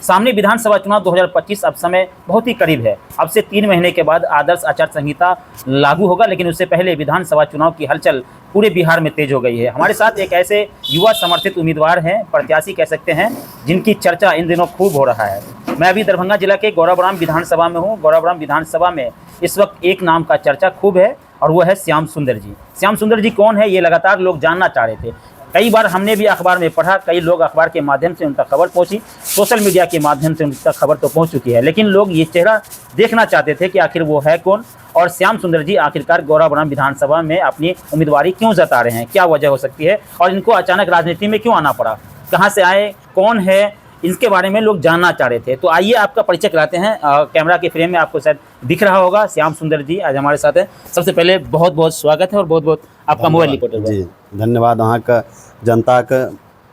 सामने विधानसभा चुनाव 2025 अब समय बहुत ही करीब है। अब से 3 महीने के बाद आदर्श आचार संहिता लागू होगा, लेकिन उससे पहले विधानसभा चुनाव की हलचल पूरे बिहार में तेज हो गई है। हमारे साथ एक ऐसे युवा समर्थित उम्मीदवार हैं, प्रत्याशी कह सकते हैं, जिनकी चर्चा इन दिनों खूब हो रहा है। मैं अभी दरभंगा जिला के गौराबौराम विधानसभा में हूँ। गौराबौराम विधानसभा में इस वक्त एक नाम का चर्चा खूब है और वो है श्याम सुंदर जी। श्याम सुंदर जी कौन है, ये लगातार लोग जानना चाह रहे थे। कई बार हमने भी अखबार में पढ़ा, कई लोग अखबार के माध्यम से उनका खबर पहुंची, सोशल मीडिया के माध्यम से उनका खबर तो पहुंच चुकी है, लेकिन लोग ये चेहरा देखना चाहते थे कि आखिर वो है कौन और श्याम सुंदर जी आखिरकार गौराबौराम विधानसभा में अपनी उम्मीदवारी क्यों जता रहे हैं, क्या वजह हो सकती है और इनको अचानक राजनीति में क्यों आना पड़ा, कहाँ से आए, कौन है, इनके बारे में लोग जानना चाह रहे थे। तो आइए आपका परिचय कराते हैं। कैमरा के फ्रेम में आपको शायद दिख रहा होगा, श्याम सुंदर जी आज हमारे साथ हैं। सबसे पहले बहुत बहुत स्वागत है और बहुत बहुत आपका मोबाइल रिपोर्टर जी धन्यवाद अहाँ का जनता के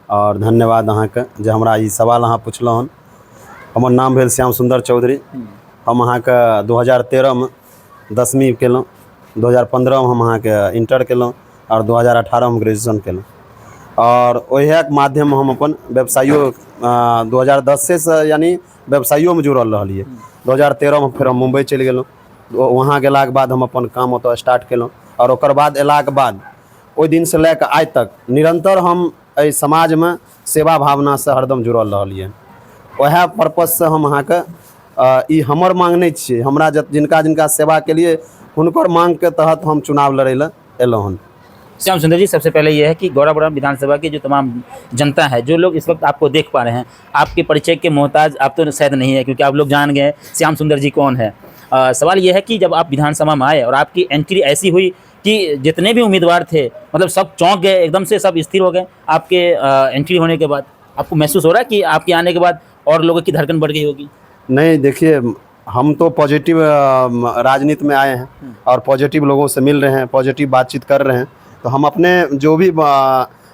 और धन्यवाद अहाँ के जो हमरा ई सवाल अहाँ पुछलहुँ हन। हमर नाम भेल श्याम सुंदर चौधरी। हम अहाँ के 2013 में 10वीं केलहुँ, 2015 में हम अहाँ के इंटर केलहुँ और 2018 में ग्रेजुएशन केलहुँ और ओहे के माध्यम में हम अपन व्यवसाइयो 2010 से यानी व्यवसाइयो में जुड़ल रहिए। 2013 में फिर हम मुंबई चलि गेलहुँ। वहाँ गेला के बाद हम अपन काम ओतऽ स्टार्ट केलहुँ और ओकर बाद अयला के बाद ओहि दिन से लए के आइ तक निरंतर हम एहि समाज में सेवा भावना से हरदम जुड़ल रहिए। वह पर्पज से हम अहाँ के ई हमर मांग नहीं छियै, हमरा जिनका जिनका सेवा के लिए हुनकर मांग के तहत हम चुनाव लड़े ला एलहुँ हन। श्याम सुंदर जी, सबसे पहले यह है कि गौराबौराम विधानसभा की जो तमाम जनता है, जो लोग इस वक्त आपको देख पा रहे हैं, आपके परिचय के मोहताज आप तो शायद नहीं है, क्योंकि आप लोग जान गए श्याम सुंदर जी कौन है। सवाल यह है कि जब आप विधानसभा में आए और आपकी एंट्री ऐसी हुई कि जितने भी उम्मीदवार थे मतलब सब चौंक गए, एकदम से सब स्थिर हो गए आपके एंट्री होने के बाद। आपको महसूस हो रहा है कि आपके आने के बाद और लोगों की धड़कन बढ़ गई होगी? नहीं, देखिए हम तो पॉजिटिव राजनीति में आए हैं और पॉजिटिव लोगों से मिल रहे हैं, पॉजिटिव बातचीत कर रहे हैं। तो हम अपने जो भी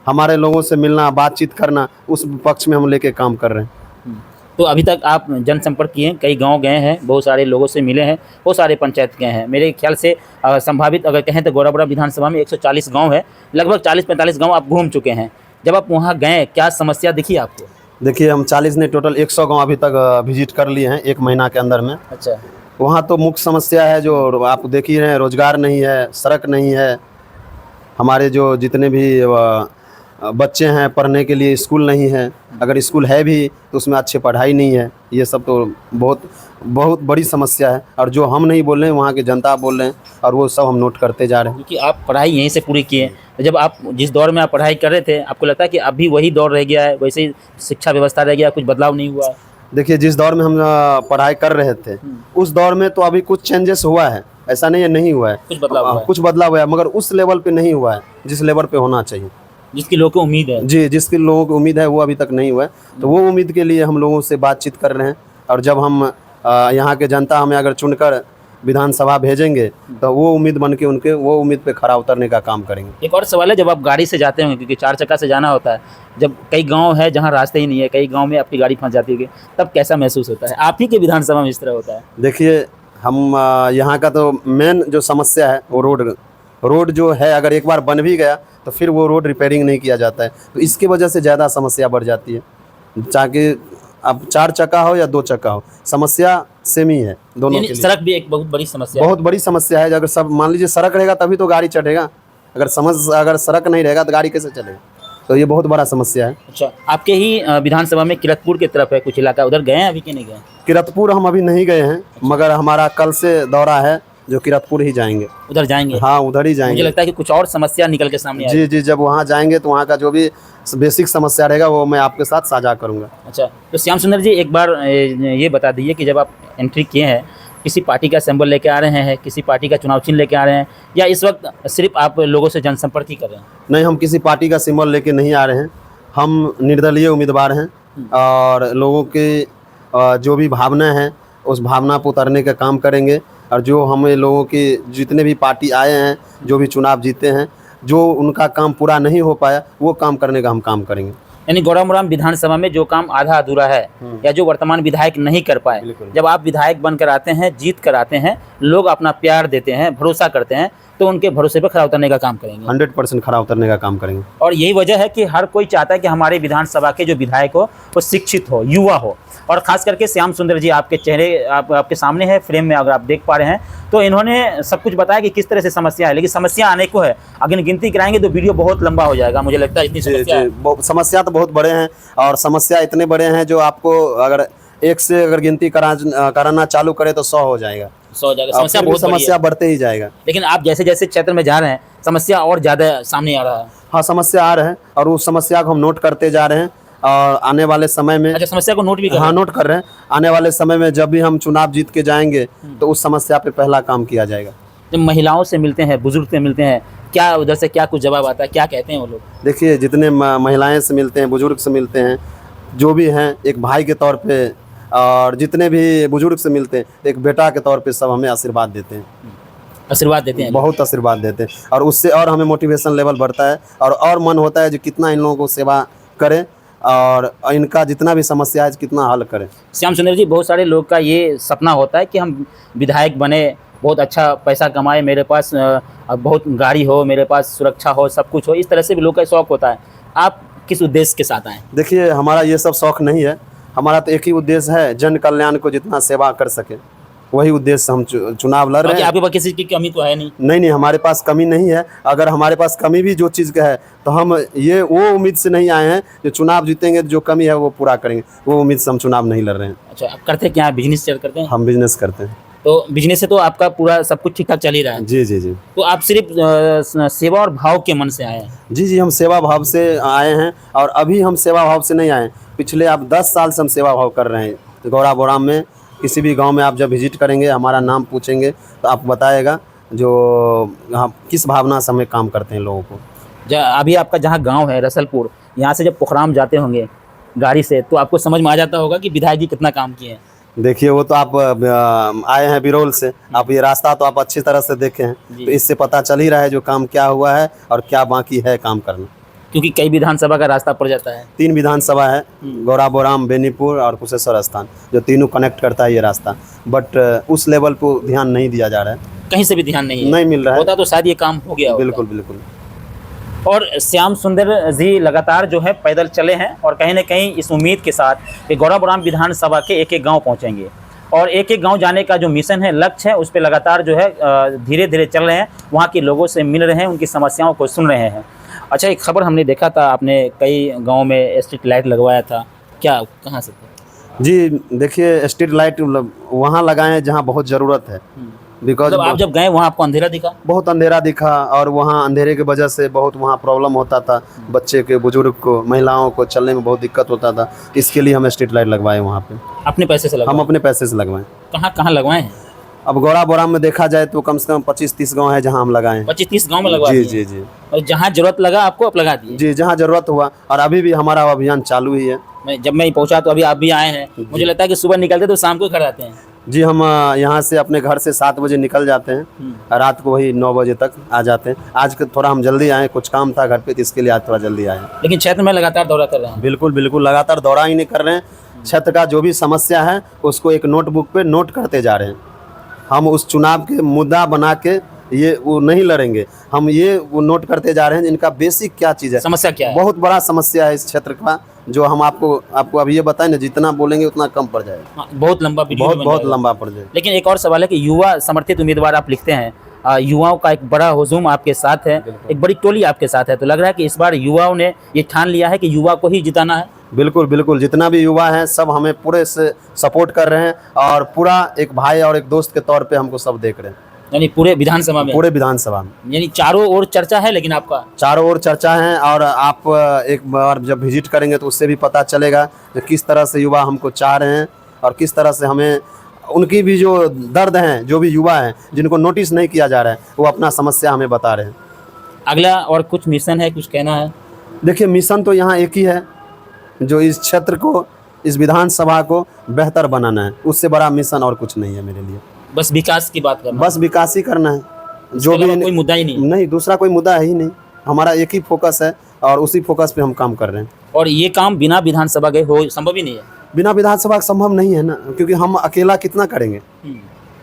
हमारे लोगों से मिलना, बातचीत करना, उस पक्ष में हम लेके काम कर रहे हैं। तो अभी तक आप जनसंपर्क किए हैं, कई गांव गए हैं, बहुत सारे लोगों से मिले हैं, बहुत सारे पंचायत गए हैं। मेरे ख्याल से संभावित अगर कहें तो गौराबौराम विधानसभा में 140 गांव है, लगभग 40-45 गांव आप घूम चुके हैं। जब आप वहाँ गए, क्या समस्या दिखी आपको? देखिए हम 40 ने टोटल 100 गाँव अभी तक विजिट कर लिए हैं 1 महीना के अंदर में। अच्छा। वहाँ तो मुख्य समस्या है जो आप देख ही रहे हैं, रोजगार नहीं है, सड़क नहीं है, हमारे जो जितने भी बच्चे हैं पढ़ने के लिए स्कूल नहीं है, अगर स्कूल है भी तो उसमें अच्छी पढ़ाई नहीं है। ये सब तो बहुत बड़ी समस्या है और जो हम नहीं बोल रहे हैं वहाँ के जनता बोल रहे हैं और वो सब हम नोट करते जा रहे हैं। क्योंकि आप पढ़ाई यहीं से पूरी किए, तो जब आप जिस दौर में आप पढ़ाई कर रहे थे, आपको लगता है कि अभी वही दौर रह गया है, वैसे ही शिक्षा व्यवस्था रह गया, कुछ बदलाव नहीं हुआ? देखिए जिस दौर में हम पढ़ाई कर रहे थे उस दौर में तो अभी कुछ चेंजेस हुआ है, ऐसा नहीं है नहीं हुआ है, कुछ बदलाव हुआ है, मगर उस लेवल पे नहीं हुआ है जिस लेवल पे होना चाहिए, जिसकी लोगों को उम्मीद है। जी, जिसकी लोगों को उम्मीद है वो अभी तक नहीं हुआ है। तो वो उम्मीद के लिए हम लोगों से बातचीत कर रहे हैं और जब हम यहाँ के जनता हमें अगर चुनकर विधानसभा भेजेंगे तो वो उम्मीद बन के उनके वो उम्मीद पे खरा उतरने का काम करेंगे। एक और सवाल है, जब आप गाड़ी से जाते होंगे, क्योंकि 4 चक्का से जाना होता है, जब कई गांव है जहां रास्ते ही नहीं है, कई गांव में आपकी गाड़ी फंस जाती है, तब कैसा महसूस होता है? आप ही के विधानसभा में इस तरह होता है? देखिए हम यहाँ का तो मेन जो समस्या है वो रोड जो है, अगर एक बार बन भी गया तो फिर वो रोड रिपेयरिंग नहीं किया जाता है, तो इसकी वजह से ज़्यादा समस्या बढ़ जाती है। चाहे अब 4 चक्का हो या 2 चक्का हो, समस्या सेम ही है दोनों के लिए। सड़क भी एक बहुत बड़ी समस्या बहुत बड़ी समस्या है। अगर सब मान लीजिए सड़क रहेगा तभी तो गाड़ी चढ़ेगा, अगर सड़क नहीं रहेगा तो गाड़ी कैसे चलेगा? तो ये बहुत बड़ा समस्या है। अच्छा, आपके ही विधानसभा में किरतपुर की तरफ है कुछ इलाका, उधर गए हैं अभी कि नहीं गए? किरतपुर हम अभी नहीं गए हैं, मगर हमारा कल से दौरा है जो किरतपुर ही जाएंगे। उधर जाएंगे? हाँ, उधर ही जाएंगे। मुझे लगता है कि कुछ और समस्या निकल के सामने जी जी, जब वहाँ जाएंगे तो वहाँ का जो भी बेसिक समस्या रहेगा वो मैं आपके साथ साझा करूँगा। अच्छा, तो श्याम सुंदर जी एक बार ये बता दीजिए कि जब आप एंट्री किए हैं, किसी पार्टी का सिंबल लेके आ रहे हैं, किसी पार्टी का चुनाव चिन्ह लेके आ रहे हैं, या इस वक्त सिर्फ आप लोगों से जनसंपर्क ही कर रहे हैं? नहीं, हम किसी पार्टी का सिंबल लेके नहीं आ रहे हैं, हम निर्दलीय उम्मीदवार हैं और लोगों के जो भी भावना है उस भावना पर उतरने का काम करेंगे और जो हमें लोगों के जितने भी पार्टी आए हैं, जो भी चुनाव जीते हैं, जो उनका काम पूरा नहीं हो पाया वो काम करने का हम काम करेंगे। यानी गौराबौराम विधानसभा में जो काम आधा अधूरा है या जो वर्तमान विधायक नहीं कर पाए, जब आप विधायक बनकर आते हैं, जीत कर आते हैं, लोग अपना प्यार देते हैं, भरोसा करते हैं, तो उनके भरोसे पर खरा उतरने का काम करेंगे। 100% खरा उतरने का काम करेंगे। और यही वजह है कि हर कोई चाहता है कि हमारे विधानसभा के जो विधायक हो वो शिक्षित हो, युवा हो। और खास करके श्याम सुंदर जी आपके चेहरे आपके सामने है फ्रेम में, अगर आप देख पा रहे हैं तो इन्होंने सब कुछ बताया कि किस तरह से समस्या है। लेकिन समस्या आने को है, अगर गिनती कराएंगे तो वीडियो बहुत लंबा हो जाएगा, मुझे लगता है इतनी समस्या है। समस्या तो बहुत बड़े हैं, और समस्या इतने बड़े हैं जो आपको अगर एक से अगर गिनती कराना चालू करे तो 100 हो जाएगा। समस्या बहुत समस्या बढ़ते ही जाएगा। लेकिन आप जैसे जैसे क्षेत्र में जा रहे हैं समस्या और ज़्यादा सामने आ रहा है। हाँ, समस्या आ रहा है और उस समस्या को हम नोट करते जा रहे हैं, और आने वाले समय में अच्छा, समस्या को नोट भी कर हाँ नोट कर रहे हैं। आने वाले समय में जब भी हम चुनाव जीत के जाएंगे तो उस समस्या पे पहला काम किया जाएगा। जब महिलाओं से मिलते हैं, बुजुर्ग से मिलते हैं, क्या उधर से क्या कुछ जवाब आता है, क्या कहते हैं वो लोग? देखिए, जितने महिलाएं से मिलते हैं, बुजुर्ग से मिलते हैं, जो भी हैं एक भाई के तौर पे, और जितने भी बुजुर्ग से मिलते हैं एक बेटा के तौर पे सब हमें आशीर्वाद देते हैं। आशीर्वाद देते हैं, बहुत आशीर्वाद देते हैं, और उससे और हमें मोटिवेशन लेवल बढ़ता है, और मन होता है जो कितना इन लोगों को सेवा करें और इनका जितना भी समस्या है कितना हल करें। श्याम सुंदर जी, बहुत सारे लोग का ये सपना होता है कि हम विधायक बने, बहुत अच्छा पैसा कमाए, मेरे पास बहुत गाड़ी हो, मेरे पास सुरक्षा हो, सब कुछ हो, इस तरह से भी लोग का शौक होता है। आप किस उद्देश्य के साथ आए? देखिए, हमारा ये सब शौक नहीं है, हमारा तो एक ही उद्देश्य है, जन कल्याण को जितना सेवा कर सके, वही उद्देश्य हम चुनाव लड़ रहे हैं। आपके पास किसी की कमी तो है नहीं? नहीं, हमारे पास कमी नहीं है। अगर हमारे पास कमी भी जो चीज़ का है तो हम ये वो उम्मीद से नहीं आए हैं जो चुनाव जीतेंगे जो कमी है वो पूरा करेंगे, वो उम्मीद से हम चुनाव नहीं लड़ रहे हैं। अच्छा, आप करते क्या? बिजनेस करते हैं? हम बिजनेस करते हैं। तो बिजनेस से तो आपका पूरा सब कुछ ठीक ठाक चल ही रहा है? जी जी जी। तो आप सिर्फ सेवा और भाव के मन से आए हैं? जी जी, हम सेवा भाव से आए हैं, और अभी हम सेवा भाव से नहीं आए, पिछले आप 10 साल से हम सेवा भाव कर रहे हैं। गौरा बोराम में किसी भी गांव में आप जब विजिट करेंगे, हमारा नाम पूछेंगे तो आप बताएगा जो हम किस भावना से हमें काम करते हैं लोगों को। अभी आपका जहाँ गांव है रसलपुर, यहाँ से जब पोखराम जाते होंगे गाड़ी से तो आपको समझ में आ जाता होगा कि विधायक जी कितना काम किए हैं। देखिए, वो तो आप आए हैं बिरोल से, आप ये रास्ता तो आप अच्छी तरह से देखे हैं, तो इससे पता चल ही रहा है जो काम क्या हुआ है और क्या बाकी है काम करना। क्योंकि कई विधानसभा का रास्ता पड़ जाता है। 3 विधानसभा है, गौरा बोराम, बेनीपुर और कुशेश्वर स्थान, जो तीनों कनेक्ट करता है ये रास्ता, बट उस लेवल पर ध्यान नहीं दिया जा रहा है, कहीं से भी ध्यान नहीं मिल रहा है। होता तो शायद ये काम हो गया होता। बिल्कुल बिल्कुल। और श्याम सुंदर जी लगातार जो है पैदल चले हैं, और कहीं ना कहीं इस उम्मीद के साथ कि गौरा बोराम विधानसभा के एक एक गाँव पहुँचेंगे, और एक एक गांव जाने का जो मिशन है, लक्ष्य है, उस पर लगातार जो है धीरे धीरे चल रहे हैं, वहाँ के लोगों से मिल रहे हैं, उनकी समस्याओं को सुन रहे हैं। अच्छा, एक खबर हमने देखा था, आपने कई गांव में स्ट्रीट लाइट लगवाया था, क्या कहाँ से था? जी, देखिए, स्ट्रीट लाइट वहाँ लगाए हैं जहाँ बहुत ज़रूरत है, बिकॉज आप जब गए वहाँ आपको अंधेरा दिखा? बहुत अंधेरा दिखा, और वहाँ अंधेरे की वजह से बहुत वहाँ प्रॉब्लम होता था, बच्चे के, बुजुर्ग को, महिलाओं को चलने में बहुत दिक्कत होता था। इसके लिए हम स्ट्रीट लाइट लगवाए वहाँ पे। अपने पैसे से लगवाए? हम अपने पैसे से लगवाएं। कहाँ कहाँ लगवाए हैं? अब गौरा बोराम में देखा जाए तो कम से कम 25-30 गाँव है जहाँ हम लगाए हैं। 25-30 गाँव में लगवा? जी जी जी। और जहाँ जरूरत लगा आपको आप लगा दिए? जी, जहाँ ज़रूरत हुआ, और अभी भी हमारा अभियान चालू ही है। जब मैं पहुँचा तो अभी आप भी आए हैं, मुझे लगता है कि सुबह निकलते तो शाम को घर आते हैं। जी, हम यहाँ से अपने घर से 7 बजे निकल जाते हैं, रात को वही 9 बजे तक आ जाते हैं। आज थोड़ा हम जल्दी आए, कुछ काम था घर पे, तो इसके लिए आज थोड़ा जल्दी आए। लेकिन क्षेत्र में लगातार दौरा कर रहे हैं? बिल्कुल बिल्कुल, लगातार दौरा ही नहीं कर रहे हैं, क्षेत्र का जो भी समस्या है उसको एक नोटबुक पे नोट करते जा रहे हैं। हम उस चुनाव के मुद्दा बना के ये वो नहीं लड़ेंगे, हम ये वो नोट करते जा रहे हैं इनका बेसिक क्या चीज़ है, समस्या क्या है। बहुत बड़ा समस्या है इस क्षेत्र का, जो हम आपको अभी ये बताएं ना, जितना बोलेंगे उतना कम पड़ जाएगा। बहुत लंबा वीडियो, बहुत लंबा पड़ जाएगा। लेकिन एक और सवाल है कि युवा समर्थित उम्मीदवार आप लिखते हैं, युवाओं का एक बड़ा हुजूम आपके साथ है, एक बड़ी टोली आपके साथ है, तो लग रहा है कि इस बार युवाओं ने ये ठान लिया है कि युवा को ही जिताना है? बिल्कुल बिल्कुल, जितना भी युवा हैं सब हमें पूरे से सपोर्ट कर रहे हैं, और पूरा एक भाई और एक दोस्त के तौर पे हमको सब देख रहे हैं। यानी पूरे विधानसभा में? पूरे विधानसभा में, यानी चारों ओर चर्चा है। लेकिन आपका चारों ओर चर्चा है, और आप एक बार जब विजिट करेंगे तो उससे भी पता चलेगा कि किस तरह से युवा हमको चाह रहे हैं, और किस तरह से हमें उनकी भी जो दर्द हैं, जो भी युवा हैं जिनको नोटिस नहीं किया जा रहा है, वो अपना समस्या हमें बता रहे हैं। अगला और कुछ मिशन है, कुछ कहना है? देखिए, मिशन तो यहाँ एक ही है, जो इस क्षेत्र को, इस विधानसभा को बेहतर बनाना है, उससे बड़ा मिशन और कुछ नहीं है मेरे लिए। बस विकास की बात करना? बस विकास ही करना है, जो भी कोई मुद्दा ही नहीं, दूसरा कोई मुद्दा है ही नहीं, हमारा एक ही फोकस है, और उसी फोकस पे हम काम कर रहे हैं। और ये काम बिना विधानसभा गए हो संभव ही नहीं है? बिना विधानसभा संभव नहीं है ना, क्योंकि हम अकेला कितना करेंगे।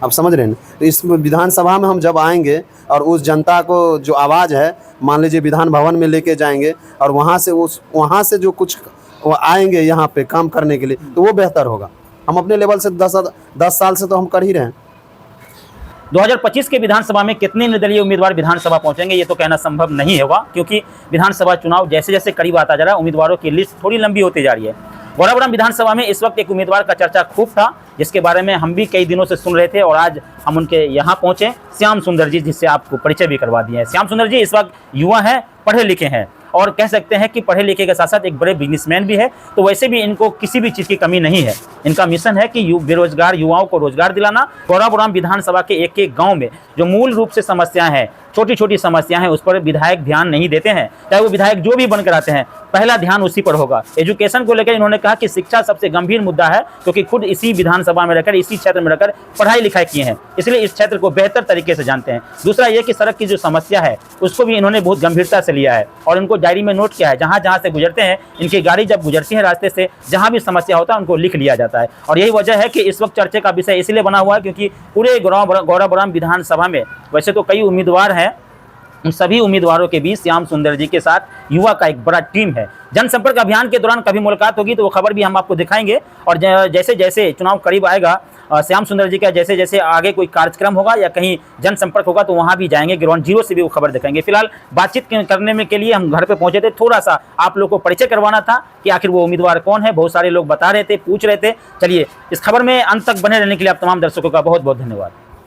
आप समझ रहे हैं ना। तो इस विधानसभा में हम जब आएंगे और उस जनता को जो आवाज़ है, मान लीजिए विधान भवन में लेके जाएंगे और वहाँ से जो कुछ वो आएंगे यहाँ पे काम करने के लिए, तो वो बेहतर होगा। हम अपने लेवल से 10 साल से तो हम कर ही रहे हैं। 2025 के विधानसभा में कितने निर्दलीय उम्मीदवार विधानसभा पहुंचेंगे ये तो कहना संभव नहीं होगा, क्योंकि विधानसभा चुनाव जैसे जैसे करीब आता जा रहा है उम्मीदवारों की लिस्ट थोड़ी लंबी होती जा रही है। गौराबोराम विधानसभा में इस वक्त एक उम्मीदवार का चर्चा खूब था, जिसके बारे में हम भी कई दिनों से सुन रहे थे और आज हम उनके यहाँ पहुँचे, श्याम सुंदर जी, जिससे आपको परिचय भी करवा दिए हैं। श्याम सुंदर जी इस वक्त युवा हैं, पढ़े लिखे हैं और कह सकते हैं कि पढ़े लिखे के साथ साथ एक बड़े बिजनेसमैन भी है। तो वैसे भी इनको किसी भी चीज़ की कमी नहीं है। इनका मिशन है कि बेरोजगार युवाओं को रोजगार दिलाना। गौराबोराम विधानसभा के एक एक गांव में जो मूल रूप से समस्याएं हैं, छोटी छोटी समस्याएं हैं, उस पर विधायक ध्यान नहीं देते हैं। चाहे वो विधायक जो भी बनकर आते हैं, पहला ध्यान उसी पर होगा। एजुकेशन को लेकर इन्होंने कहा कि शिक्षा सबसे गंभीर मुद्दा है, क्योंकि खुद इसी विधानसभा में रहकर, इसी क्षेत्र में रहकर पढ़ाई लिखाई किए हैं, इसलिए इस क्षेत्र को बेहतर तरीके से जानते हैं। दूसरा ये कि सड़क की जो समस्या है उसको भी इन्होंने बहुत गंभीरता से लिया है और उनको डायरी में नोट किया है। जहाँ जहाँ से गुजरते हैं, इनकी गाड़ी जब गुजरती है रास्ते से, जहाँ भी समस्या होता है उनको लिख लिया जाता है। और यही वजह है कि इस वक्त चर्चे का विषय इसलिए बना हुआ है क्योंकि पूरे गौराबोराम विधानसभा में वैसे तो कई उम्मीदवार हैं, उन सभी उम्मीदवारों के बीच श्याम सुंदर जी के साथ युवा का एक बड़ा टीम है। जनसंपर्क अभियान के दौरान कभी मुलाकात होगी तो वो खबर भी हम आपको दिखाएंगे। और जैसे जैसे चुनाव करीब आएगा, श्याम सुंदर जी का जैसे जैसे आगे कोई कार्यक्रम होगा या कहीं जनसंपर्क होगा तो वहाँ भी जाएंगे, ग्राउंड जीरो से भी वो खबर दिखाएंगे। फिलहाल बातचीत करने में के लिए हम घर पे पहुंचे थे, थोड़ा सा आप लोग को परिचय करवाना था कि आखिर वो उम्मीदवार कौन है। बहुत सारे लोग बता रहे थे, पूछ रहे थे। चलिए, इस खबर में अंत तक बने रहने के लिए आप तमाम दर्शकों का बहुत बहुत धन्यवाद।